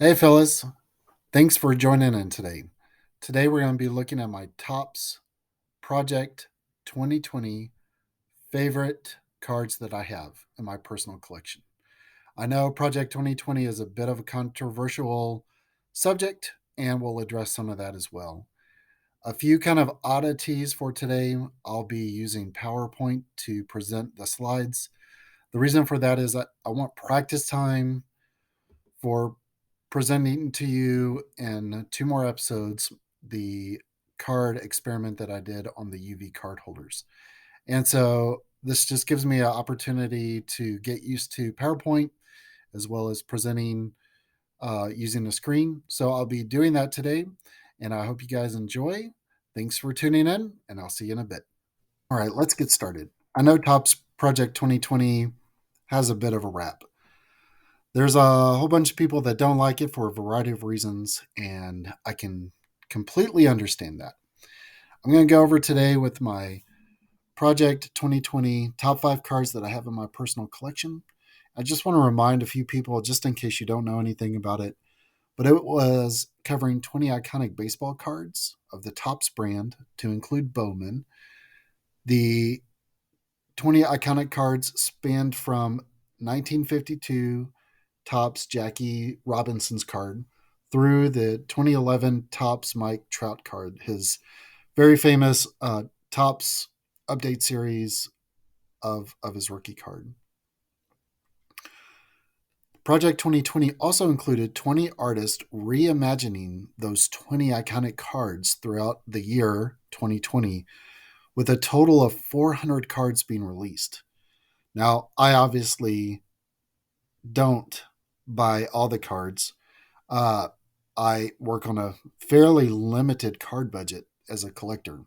Hey, fellas. Thanks for joining in today. Today, we're going to be looking at my Topps Project 2020 favorite cards that I have in my personal collection. I know Project 2020 is a bit of a controversial subject, and we'll address some of that as well. A few kind of oddities for today. I'll be using PowerPoint to present the slides. The reason for that is that I want practice time for presenting to you in two more episodes the card experiment that I did on the UV card holders. And so this just gives me an opportunity to get used to PowerPoint as well as presenting using the screen. So I'll be doing that today, and I hope you guys enjoy. Thanks for tuning in, and I'll see you in a bit. All right, let's get started. I know Topps Project 2020 has a bit of a rap. There's a whole bunch of people that don't like it for a variety of reasons, and I can completely understand that. I'm going to go over today with my Project 2020 top five cards that I have in my personal collection. I just want to remind a few people, just in case you don't know anything about it, but it was covering 20 iconic baseball cards of the Topps brand to include Bowman. The 20 iconic cards spanned from 1952 Topps Jackie Robinson's card through the 2011 Topps Mike Trout card, his very famous Topps update series of his rookie card. Project 2020 also included 20 artists reimagining those 20 iconic cards throughout the year 2020, with a total of 400 cards being released. Now, I obviously don't buy all the cards. Uh, I work on a fairly limited card budget as a collector.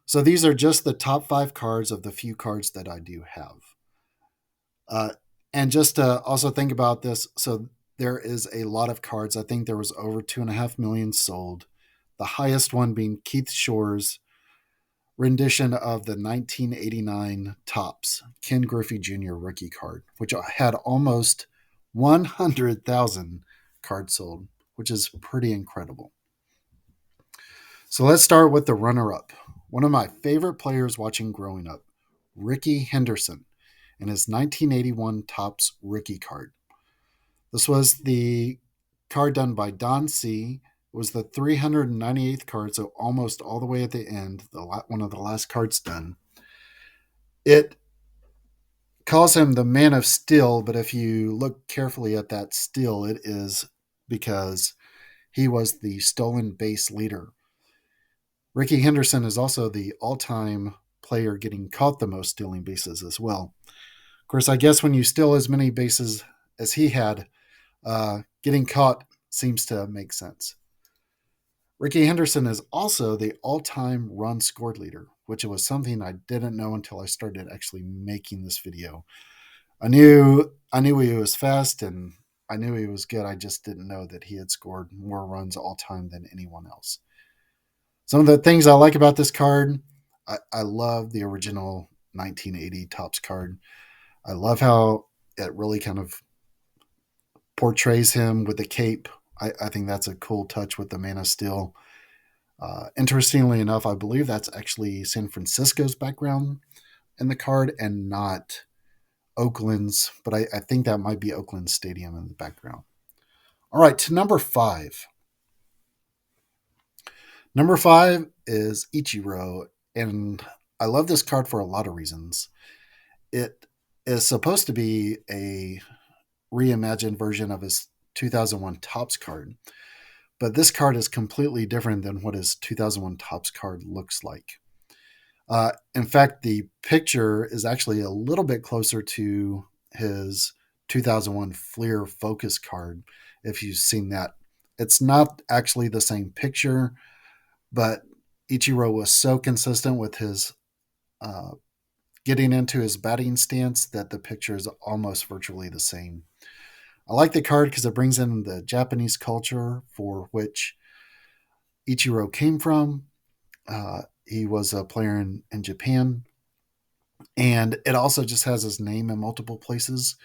So these are just the top five cards of the few cards that I do have. Uh, and just to also think about this, so there is a lot of cards. I think there was over 2.5 million sold. The highest one being Keith Shore's rendition of the 1989 Topps Ken Griffey Jr. rookie card, which had almost 100,000 cards sold, which is pretty incredible. So let's start with the runner up. One of my favorite players watching growing up, Rickey Henderson, and his 1981 Topps rookie card. This was the card done by Don C. It was the 398th card, so almost all the way at the end, one of the last cards done. It calls him the Man of Steel, but if you look carefully at that steel, it is because he was the stolen base leader. Rickey Henderson is also the all-time player getting caught the most stealing bases as well. Of course, I guess when you steal as many bases as he had, getting caught seems to make sense. Rickey Henderson is also the all-time run scored leader, which was something I didn't know until I started actually making this video. I knew he was fast and I knew he was good. I just didn't know that he had scored more runs all time than anyone else. Some of the things I like about this card, I love the original 1980 Topps card. I love how it really kind of portrays him with the cape. I think that's a cool touch with the Man of Steel. Interestingly enough, I believe that's actually San Francisco's background in the card and not Oakland's, but I think that might be Oakland Stadium in the background. All right, to number five. Number five is Ichiro, and I love this card for a lot of reasons. It is supposed to be a reimagined version of his 2001 Topps card, but this card is completely different than what his 2001 Topps card looks like. In fact, the picture is actually a little bit closer to his 2001 Fleer Focus card, if you've seen that. It's not actually the same picture, but Ichiro was so consistent with his uh, getting into his batting stance that the picture is almost virtually the same. I like the card because it brings in the Japanese culture for which Ichiro came from. He was a player in Japan, and it also just has his name in multiple places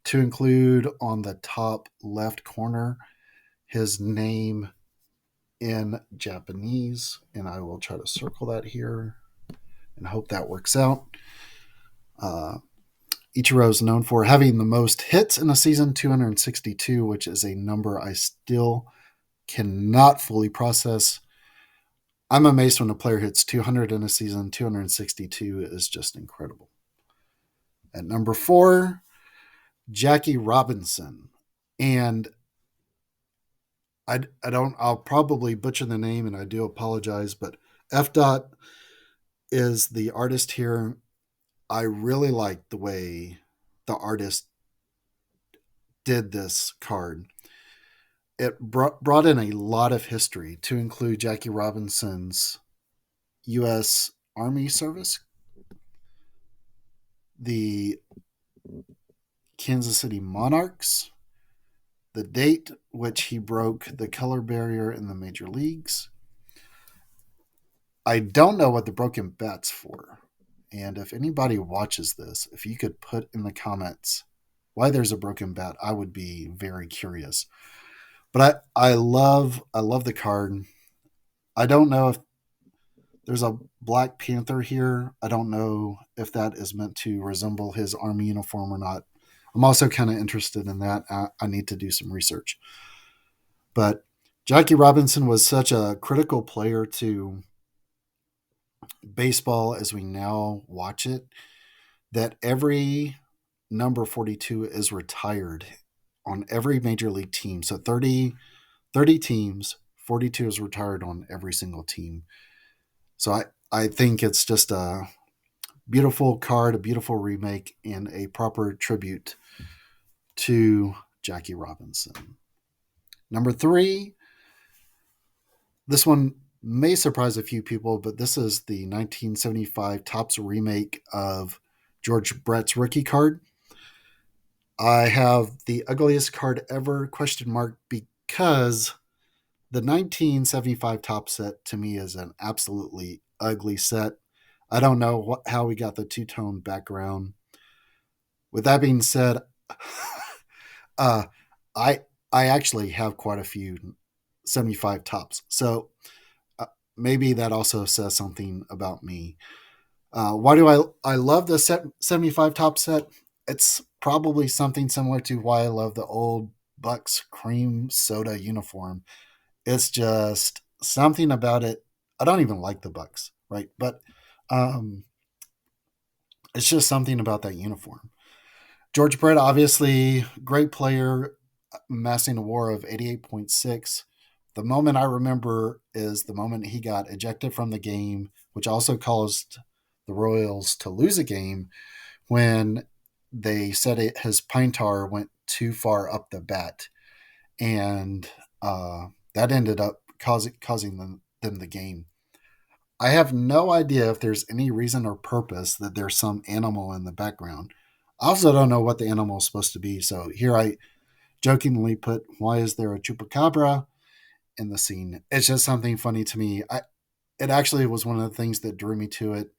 to include on the top left corner his name in Japanese, and I will try to circle that here and hope that works out. Uh, Ichiro is known for having the most hits in a season, 262, which is a number I still cannot fully process. I'm amazed when a player hits 200 in a season. 262 is just incredible. At number 4, Jackie Robinson. And I'll probably butcher the name and I do apologize, but F. Dot is the artist here. I really like the way the artist did this card. It brought in a lot of history to include Jackie Robinson's U.S. Army service, the Kansas City Monarchs, the date which he broke the color barrier in the major leagues. I don't know what the broken bat's for. And if anybody watches this, if you could put in the comments why there's a broken bat, I would be very curious. But I love the card. I don't know if there's a Black Panther here. I don't know if that is meant to resemble his army uniform or not. I'm also kind of interested in that. I need to do some research. But Jackie Robinson was such a critical player to baseball as we now watch it that every number 42 is retired on every major league team. So 30 teams, 42 is retired on every single team. So I think it's just a beautiful card, a beautiful remake, and a proper tribute to Jackie Robinson. Number 3, this one may surprise a few people, but this is the 1975 Topps remake of George Brett's rookie card. I have the ugliest card ever, ? Because the 1975 Topps set to me is an absolutely ugly set. I don't know how we got the two-tone background. With that being said, uh, I actually have quite a few 75 Topps, so maybe that also says something about me. Why do I love the 75 Topps set? It's probably something similar to why I love the old Bucks cream soda uniform. It's just something about it. I don't even like the Bucks, right? But um, it's just something about that uniform. George Brett, obviously, great player, amassing a WAR of 88.6. The moment I remember is the moment he got ejected from the game, which also caused the Royals to lose a game when they said his pine tar went too far up the bat. And that ended up causing them the game. I have no idea if there's any reason or purpose that there's some animal in the background. I also don't know what the animal is supposed to be. So here I jokingly put, why is there a chupacabra in the scene? It's just something funny to me. It actually was one of the things that drew me to it.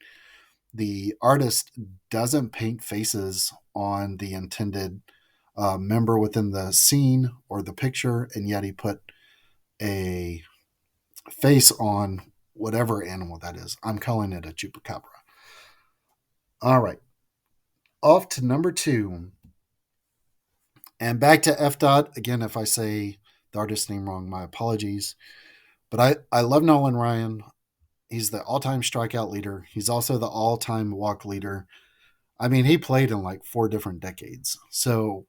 The artist doesn't paint faces on the intended member within the scene or the picture, and yet he put a face on whatever animal that is. I'm calling it a chupacabra. All right. Off to number 2. And back to F. Dot. Again, if I say the artist's name wrong, my apologies. But I love Nolan Ryan. He's the all-time strikeout leader. He's also the all-time walk leader. I mean, he played in like 4 different decades. So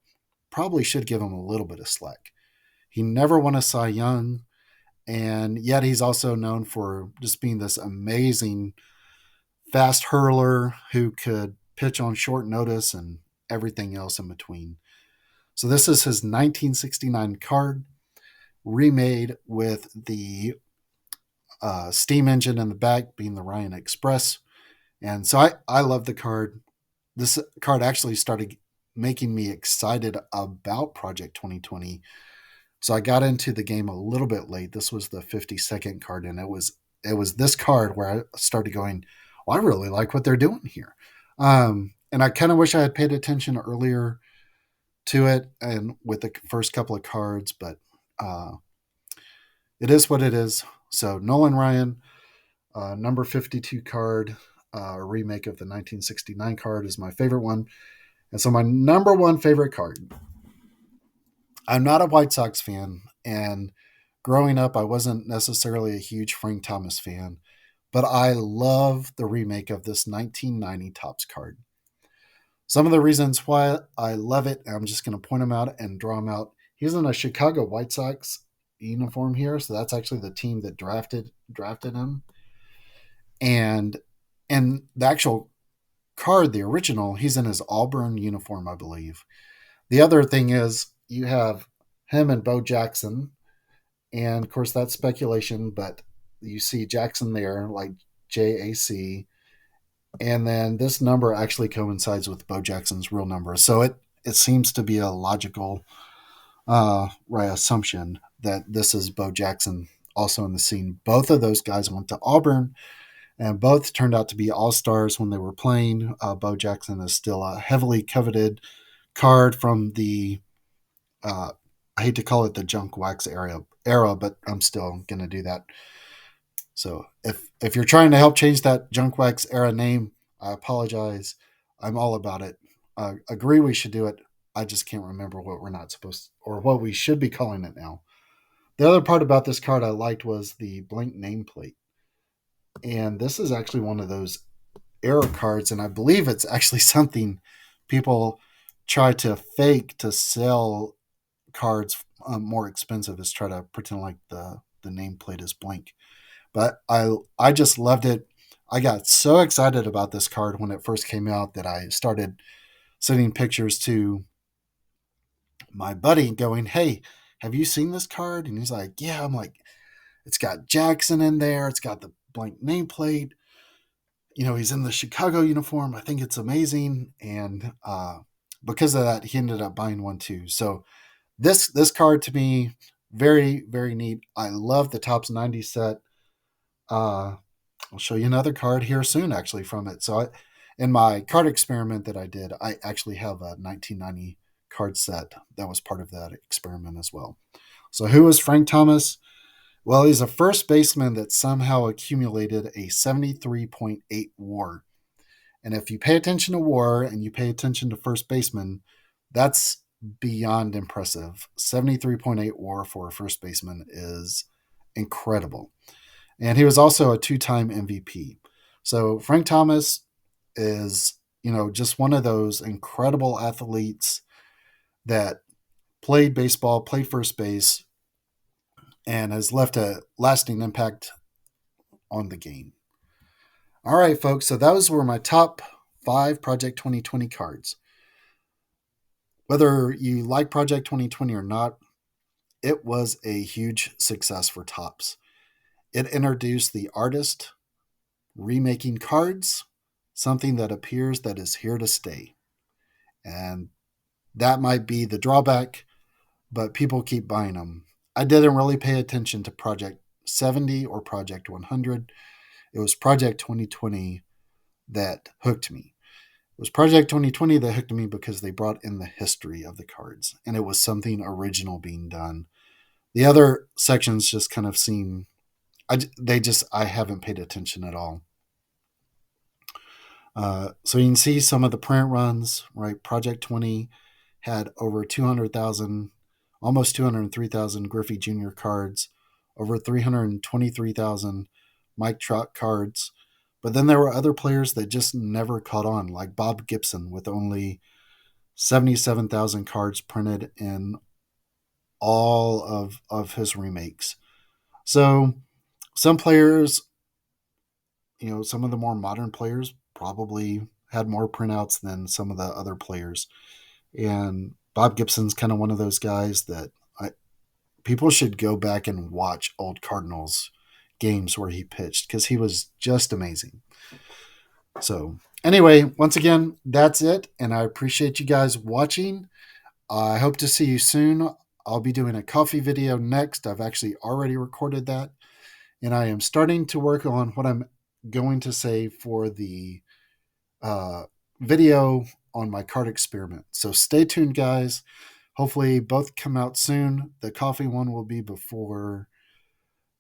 probably should give him a little bit of slack. He never won a Cy Young. And yet he's also known for just being this amazing fast hurler who could pitch on short notice and everything else in between. So this is his 1969 card, remade with the steam engine in the back being the Ryan Express. And so I love the card. This card actually started making me excited about Project 2020. So I got into the game a little bit late. This was the 52nd card, and it was this card where I started going, well, I really like what they're doing here. And I kind of wish I had paid attention earlier to it and with the first couple of cards, but uh, it is what it is. So Nolan Ryan, number 52 card, a remake of the 1969 card, is my favorite one. And so my number one favorite card. I'm not a White Sox fan, and growing up, I wasn't necessarily a huge Frank Thomas fan, but I love the remake of this 1990 Topps card. Some of the reasons why I love it, I'm just going to point them out and draw them out. He's in a Chicago White Sox uniform here, so that's actually the team that drafted him. And the actual card, the original, he's in his Auburn uniform, I believe. The other thing is you have him and Bo Jackson, and of course that's speculation, but you see Jackson there, like JAC, and then this number actually coincides with Bo Jackson's real number, so it seems to be a logical right assumption that this is Bo Jackson also in the scene. Both of those guys went to Auburn, and both turned out to be all stars when they were playing. Bo Jackson is still a heavily coveted card from the I hate to call it the junk wax era, but I'm still gonna do that. So if you're trying to help change that junk wax era name, I apologize. I'm all about it. Agree we should do it. I just can't remember what we're not supposed to, or what we should be calling it now. The other part about this card I liked was the blank nameplate. And this is actually one of those error cards, and I believe it's actually something people try to fake to sell cards more expensive, is try to pretend like the nameplate is blank. But I just loved it. I got so excited about this card when it first came out that I started sending pictures to my buddy going, "Hey, have you seen this card?" And he's like, "Yeah." I'm like, "It's got Jackson in there. It's got the blank nameplate. He's in the Chicago uniform. I think it's amazing." And because of that, he ended up buying one too. So this card to me, very very neat. I love the Topps 90 set. Uh, I'll show you another card here soon, actually, from it. So in my card experiment that I did, I actually have a 1990 card set that was part of that experiment as well. So who is Frank Thomas? Well, he's a first baseman that somehow accumulated a 73.8 WAR. And if you pay attention to WAR and you pay attention to first baseman, that's beyond impressive. 73.8 WAR for a first baseman is incredible. And he was also a two-time MVP. So Frank Thomas is, just one of those incredible athletes that played baseball, played first base, and has left a lasting impact on the game. All right, folks. So those were my top 5 Project 2020 cards. Whether you like Project 2020 or not, it was a huge success for Topps. It introduced the artist remaking cards, something that appears that is here to stay. And that might be the drawback, but people keep buying them. I didn't really pay attention to Project 70 or Project 100. It was Project 2020 that hooked me. It was Project 2020 that hooked me because they brought in the history of the cards, and it was something original being done. The other sections just kind of seem, I haven't paid attention at all. So you can see some of the print runs, right? Project 20 had over 200,000, almost 203,000 Griffey Jr. cards, over 323,000 Mike Trout cards. But then there were other players that just never caught on, like Bob Gibson with only 77,000 cards printed in all of his remakes. So some players, some of the more modern players probably had more printouts than some of the other players. And Bob Gibson's kind of one of those guys that people should go back and watch old Cardinals games where he pitched because he was just amazing. So anyway, once again, that's it. And I appreciate you guys watching. I hope to see you soon. I'll be doing a coffee video next. I've actually already recorded that. And I am starting to work on what I'm going to say for the video on my card experiment. So stay tuned, guys. Hopefully both come out soon. The coffee one will be before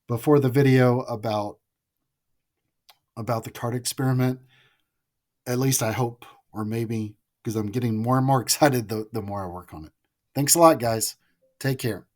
the video about the card experiment. At least I hope, or maybe, because I'm getting more and more excited the more I work on it. Thanks a lot, guys. Take care.